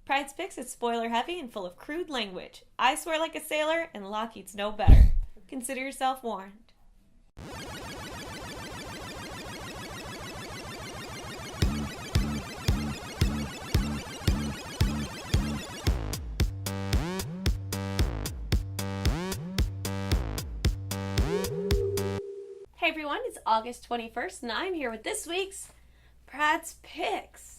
Pryde's Picks is spoiler heavy and full of crude language. I swear like a sailor, and Lockheed's no better. Consider yourself warned. Hey everyone, it's August 21st, and I'm here with this week's Pryde's Picks.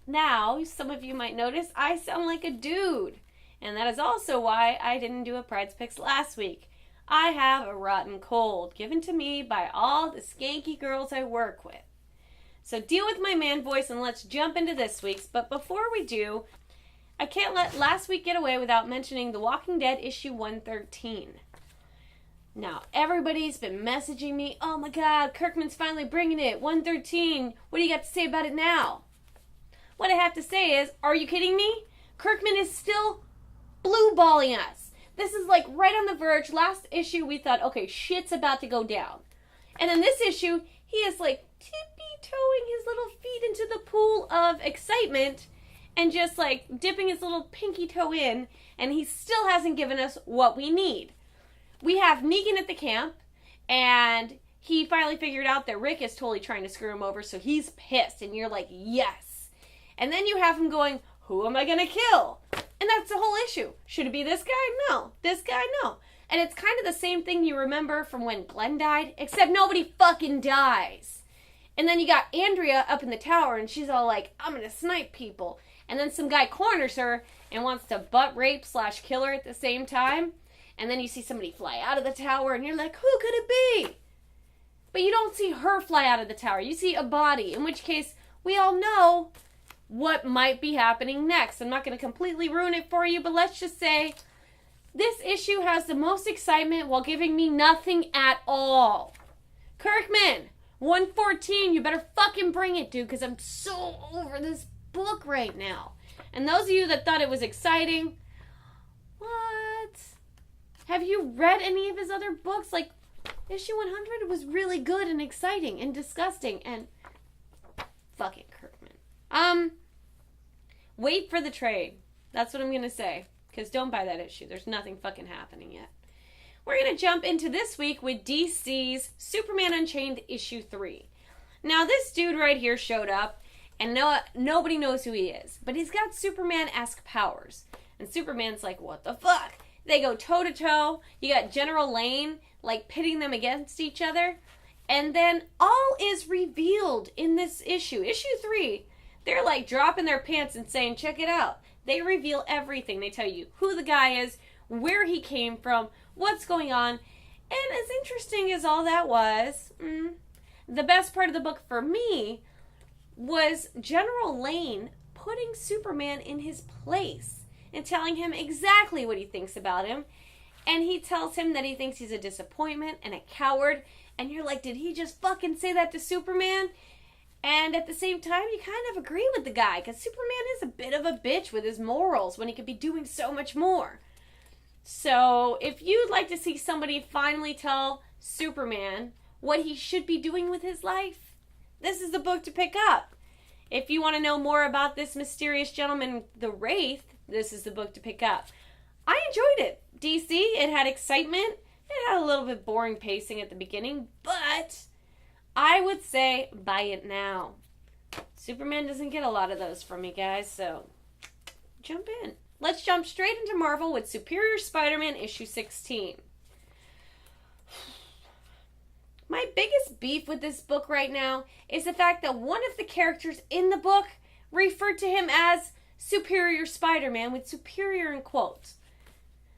Now, some of you might notice I sound like a dude, and that is also why I didn't do a Pryde's Picks last week. I have a rotten cold given to me by all the skanky girls I work with. So deal with my man voice and let's jump into this week's, but before we do, I can't let last week get away without mentioning The Walking Dead issue 113. Now, everybody's been messaging me, oh my god, Kirkman's finally bringing it, 113, what do you got to say about it now? What I have to say is, are you kidding me? Kirkman is still blue balling us. This is like right on the verge. Last issue we thought, okay, shit's about to go down. And in this issue, he is like tippy-toeing his little feet into the pool of excitement and just like dipping his little pinky toe in, and he still hasn't given us what we need. We have Negan at the camp, and he finally figured out that Rick is totally trying to screw him over, so he's pissed, and you're like, yes. And then you have him going, who am I going to kill? And that's the whole issue. Should it be this guy? No. This guy? No. And it's kind of the same thing you remember from when Glenn died, except nobody fucking dies. And then you got Andrea up in the tower, and she's all like, I'm going to snipe people. And then some guy corners her and wants to butt rape / kill her at the same time. And then you see somebody fly out of the tower, and you're like, who could it be? But you don't see her fly out of the tower. You see a body, in which case we all know what might be happening next. I'm not going to completely ruin it for you, but let's just say this issue has the most excitement while giving me nothing at all. Kirkman, 114, you better fucking bring it, dude, because I'm so over this book right now. And those of you that thought it was exciting, what? Have you read any of his other books? Like, issue 100 was really good and exciting and disgusting and fucking Kirkman. Wait for the trade. That's what I'm going to say. Because don't buy that issue. There's nothing fucking happening yet. We're going to jump into this week with DC's Superman Unchained issue 3. Now, this dude right here showed up, and nobody knows who he is. But he's got Superman-esque powers. And Superman's like, what the fuck? They go toe-to-toe. You got General Lane, like, pitting them against each other. And then all is revealed in this issue. Issue 3, they're, like, dropping their pants and saying, check it out. They reveal everything. They tell you who the guy is, where he came from, what's going on. And as interesting as all that was, the best part of the book for me was General Lane putting Superman in his place and telling him exactly what he thinks about him. And he tells him that he thinks he's a disappointment and a coward. And you're like, did he just fucking say that to Superman? And at the same time, you kind of agree with the guy, because Superman is a bit of a bitch with his morals when he could be doing so much more. So if you'd like to see somebody finally tell Superman what he should be doing with his life, this is the book to pick up. If you want to know more about this mysterious gentleman, the Wraith, this is the book to pick up. I enjoyed it. DC, it had excitement. It had a little bit boring pacing at the beginning, but I would say buy it now. Superman doesn't get a lot of those from me, guys, so jump in. Let's jump straight into Marvel with Superior Spider-Man issue 16. My biggest beef with this book right now is the fact that one of the characters in the book referred to him as Superior Spider-Man, with superior in quotes.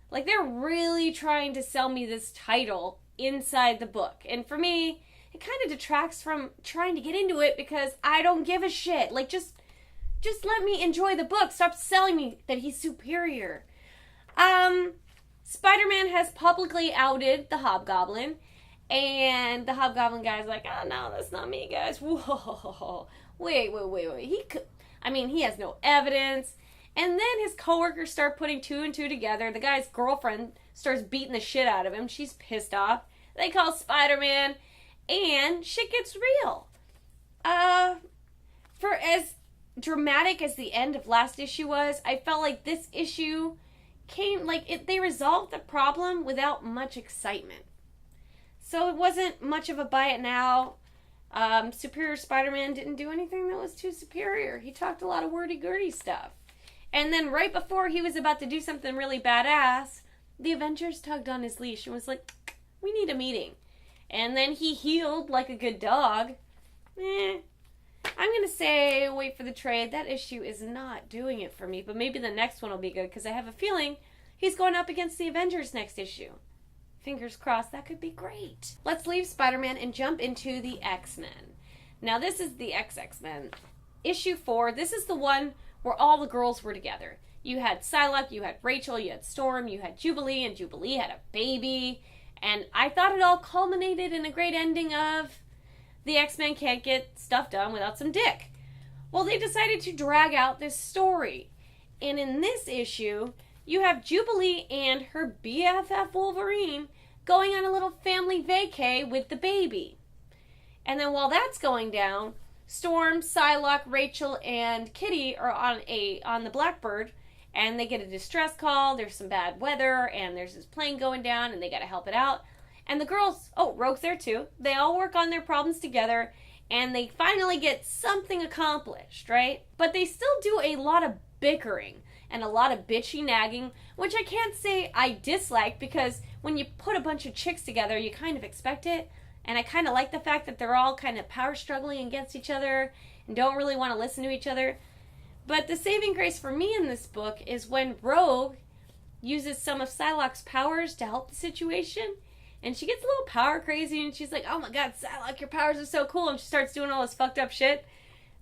Like, they're really trying to sell me this title inside the book. And for me, it kind of detracts from trying to get into it because I don't give a shit. Like, just let me enjoy the book. Stop selling me that he's superior. Spider-Man has publicly outed the Hobgoblin. And the Hobgoblin guy's like, oh, no, that's not me, guys. Whoa. Wait. He has no evidence. And then his coworkers start putting two and two together. The guy's girlfriend starts beating the shit out of him. She's pissed off. They call Spider-Man, and shit gets real. For as dramatic as the end of last issue was, I felt like this issue they resolved the problem without much excitement. So it wasn't much of a buy it now. Superior Spider-Man didn't do anything that was too superior. He talked a lot of wordy-gurdy stuff. And then right before he was about to do something really badass, the Avengers tugged on his leash and was like, we need a meeting. And then he healed like a good dog. I'm going to say wait for the trade. That issue is not doing it for me, but maybe the next one will be good because I have a feeling he's going up against the Avengers next issue. Fingers crossed, that could be great. Let's leave Spider-Man and jump into the X-Men. Now this is the X-Men. Issue 4, this is the one where all the girls were together. You had Psylocke, you had Rachel, you had Storm, you had Jubilee, and Jubilee had a baby. And I thought it all culminated in a great ending of the X-Men can't get stuff done without some dick. Well, they decided to drag out this story. And in this issue, you have Jubilee and her BFF Wolverine going on a little family vacay with the baby. And then while that's going down, Storm, Psylocke, Rachel, and Kitty are on the Blackbird, and they get a distress call. There's some bad weather, and there's this plane going down, and they got to help it out. And the girls, Rogue's there too. They all work on their problems together, and they finally get something accomplished, right? But they still do a lot of bickering and a lot of bitchy nagging, which I can't say I dislike, because when you put a bunch of chicks together, you kind of expect it. And I kind of like the fact that they're all kind of power struggling against each other and don't really want to listen to each other. But the saving grace for me in this book is when Rogue uses some of Psylocke's powers to help the situation. And she gets a little power crazy and she's like, oh my god, Psylocke, your powers are so cool. And she starts doing all this fucked up shit.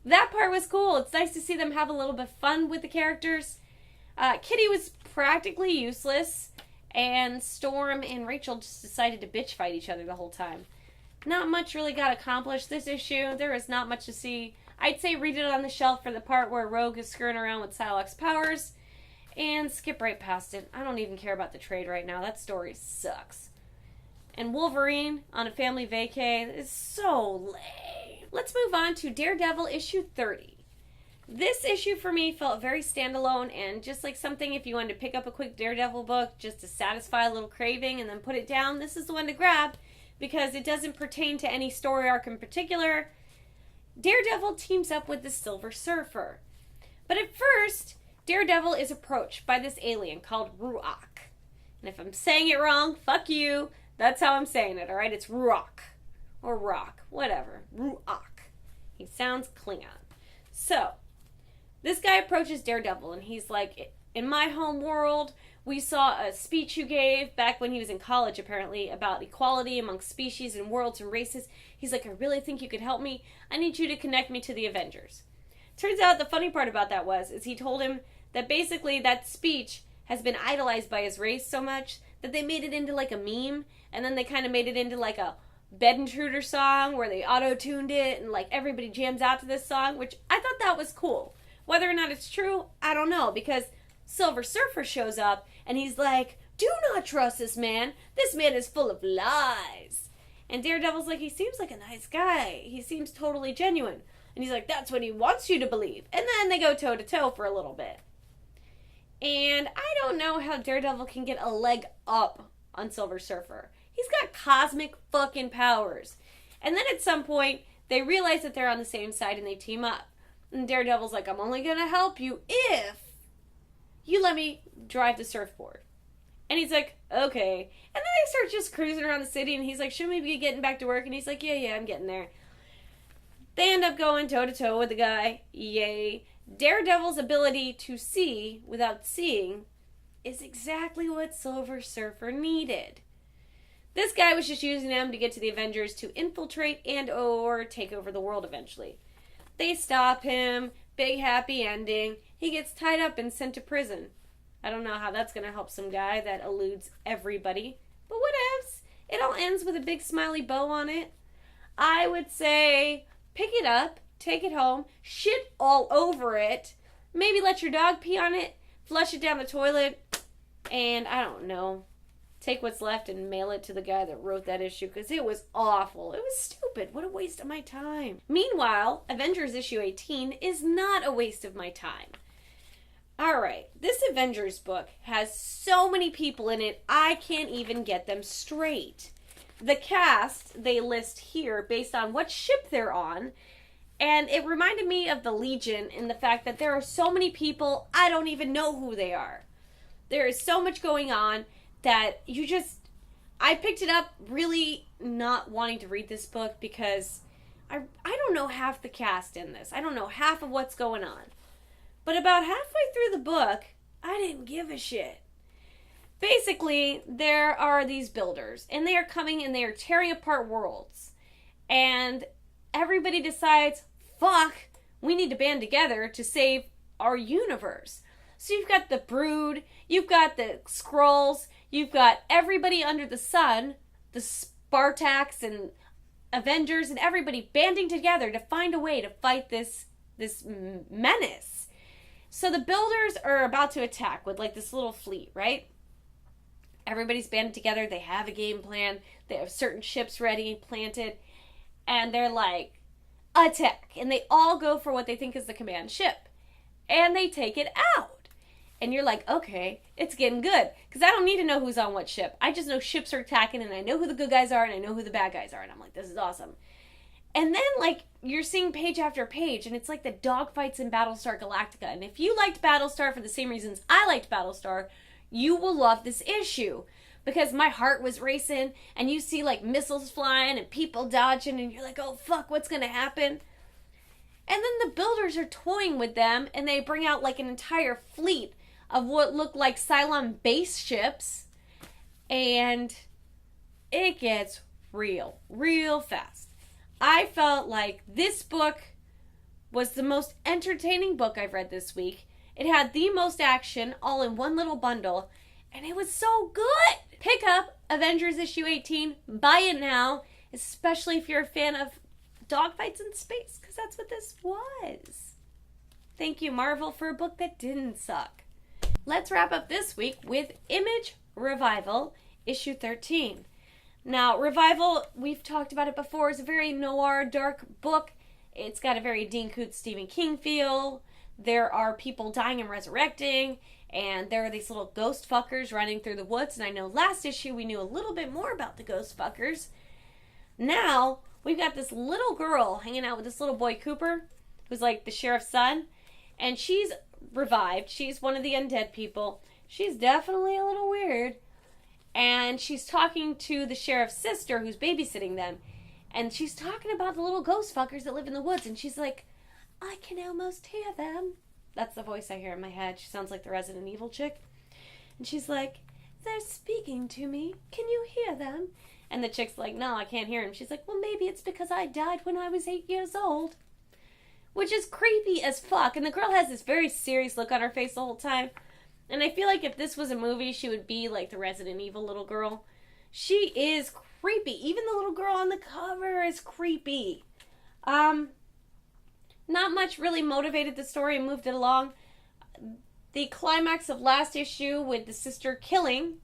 That part was cool. It's nice to see them have a little bit of fun with the characters. Kitty was practically useless. And Storm and Rachel just decided to bitch fight each other the whole time. Not much really got accomplished this issue. There is not much to see. I'd say read it on the shelf for the part where Rogue is screwing around with Psylocke's powers. And skip right past it. I don't even care about the trade right now. That story sucks. And Wolverine on a family vacay is so lame. Let's move on to Daredevil issue 30. This issue for me felt very standalone and just like something if you wanted to pick up a quick Daredevil book just to satisfy a little craving and then put it down, this is the one to grab because it doesn't pertain to any story arc in particular. Daredevil teams up with the Silver Surfer. But at first, Daredevil is approached by this alien called Ruach. And if I'm saying it wrong, fuck you. That's how I'm saying it, alright? It's Ruach. Or Rock. Whatever. Ruach. He sounds Klingon. So, this guy approaches Daredevil and he's like, in my home world, we saw a speech you gave back when he was in college, apparently, about equality amongst species and worlds and races. He's like, I really think you could help me. I need you to connect me to the Avengers. Turns out the funny part about that is he told him that basically that speech has been idolized by his race so much that they made it into like a meme, and then they kind of made it into like a Bed Intruder song where they auto-tuned it and like everybody jams out to this song, which I thought that was cool. Whether or not it's true, I don't know, because Silver Surfer shows up and he's like, do not trust this man. This man is full of lies. And Daredevil's like, he seems like a nice guy. He seems totally genuine. And he's like, that's what he wants you to believe. And then they go toe-to-toe for a little bit. And I don't know how Daredevil can get a leg up on Silver Surfer. He's got cosmic fucking powers. And then at some point, they realize that they're on the same side and they team up. And Daredevil's like, I'm only going to help you if you let me drive the surfboard. And he's like, okay. And then they start just cruising around the city and he's like, shouldn't we be getting back to work? And he's like, yeah, I'm getting there. They end up going toe-to-toe with the guy. Yay. Daredevil's ability to see without seeing is exactly what Silver Surfer needed. This guy was just using them to get to the Avengers to infiltrate and or take over the world eventually. They stop him. Big happy ending. He gets tied up and sent to prison. I don't know how that's going to help some guy that eludes everybody. But whatevs. It all ends with a big smiley bow on it. I would say pick it up, take it home, shit all over it, maybe let your dog pee on it, flush it down the toilet, and I don't know. take what's left and mail it to the guy that wrote that issue because it was awful. It was stupid. What a waste of my time. Meanwhile, Avengers issue 18 is not a waste of my time. Alright, this Avengers book has so many people in it, I can't even get them straight. The cast they list here based on what ship they're on, and it reminded me of the Legion in the fact that there are so many people, I don't even know who they are. There is so much going on that I picked it up really not wanting to read this book because I don't know half the cast in this. I don't know half of what's going on. But about halfway through the book, I didn't give a shit. Basically, there are these builders, and they are coming and they are tearing apart worlds. And everybody decides, fuck, we need to band together to save our universe. So you've got the Brood, you've got the Skrulls, you've got everybody under the sun, the Spartaks and Avengers, and everybody banding together to find a way to fight this menace. So the builders are about to attack with like this little fleet, right? Everybody's banded together. They have a game plan. They have certain ships ready, planted. And they're like, attack. And they all go for what they think is the command ship. And they take it out. And you're like, okay, it's getting good. Because I don't need to know who's on what ship. I just know ships are attacking and I know who the good guys are and I know who the bad guys are. And I'm like, this is awesome. And then, like, you're seeing page after page, and it's like the dogfights in Battlestar Galactica. And if you liked Battlestar for the same reasons I liked Battlestar, you will love this issue. Because my heart was racing, and you see, like, missiles flying and people dodging, and you're like, oh, fuck, what's going to happen? And then the builders are toying with them, and they bring out, like, an entire fleet of what look like Cylon base ships. And it gets real fast. I felt like this book was the most entertaining book I've read this week. It had the most action all in one little bundle, and it was so good! Pick up Avengers issue 18, buy it now, especially if you're a fan of dogfights in space, because that's what this was. Thank you, Marvel, for a book that didn't suck. Let's wrap up this week with Image Revival, issue 13. Now, Revival, we've talked about it before, is a very noir, dark book. It's got a very Dean Koontz, Stephen King feel. There are people dying and resurrecting, and there are these little ghost fuckers running through the woods. And I know last issue we knew a little bit more about the ghost fuckers. Now, we've got this little girl hanging out with this little boy, Cooper, who's like the sheriff's son. And she's revived. She's one of the undead people. She's definitely a little weird. And she's talking to the sheriff's sister who's babysitting them. And she's talking about the little ghost fuckers that live in the woods. And she's like, I can almost hear them. That's the voice I hear in my head. She sounds like the Resident Evil chick. And she's like, they're speaking to me. Can you hear them? And the chick's like, no, I can't hear them. She's like, well, maybe it's because I died when I was 8 years old. Which is creepy as fuck. And the girl has this very serious look on her face the whole time. And I feel like if this was a movie, she would be like the Resident Evil little girl. She is creepy. Even the little girl on the cover is creepy. Not much really motivated the story and moved it along. The climax of last issue with the sister killing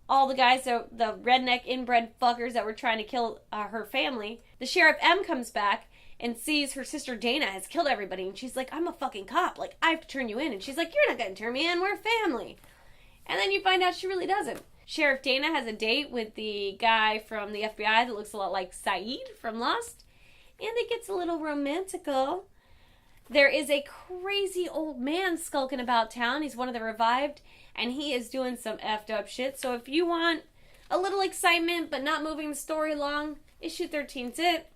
all the guys, the redneck inbred fuckers that were trying to kill her family. The Sheriff M comes back and sees her sister Dana has killed everybody. And she's like, I'm a fucking cop. Like, I have to turn you in. And she's like, you're not going to turn me in. We're family. And then you find out she really doesn't. Sheriff Dana has a date with the guy from the FBI that looks a lot like Saeed from Lost. And it gets a little romantical. There is a crazy old man skulking about town. He's one of the revived. And he is doing some effed up shit. So if you want a little excitement but not moving the story along, issue 13's it.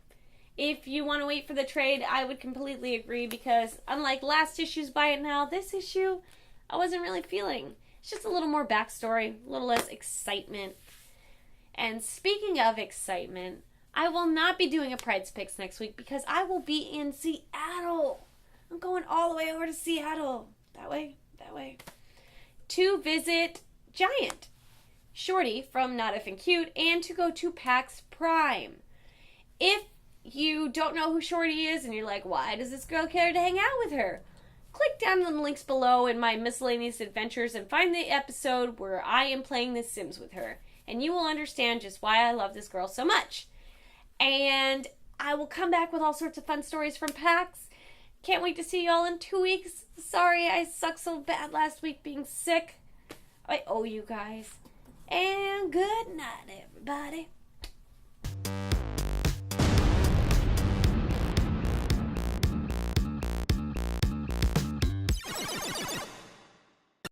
If you want to wait for the trade, I would completely agree because unlike last issue's Buy It Now, this issue I wasn't really feeling. It's just a little more backstory, a little less excitement. And speaking of excitement, I will not be doing a Pryde's Picks next week because I will be in Seattle. I'm going all the way over to Seattle. That way. To visit Giant, Shorty from Not If and Cute, and to go to PAX Prime. If you don't know who Shorty is and you're like, why does this girl care to hang out with her? Click down on the links below in my miscellaneous adventures and find the episode where I am playing The Sims with her. and you will understand just why I love this girl so much. And I will come back with all sorts of fun stories from PAX. Can't wait to see y'all in 2 weeks. Sorry I sucked so bad last week being sick. I owe you guys. And good night, everybody.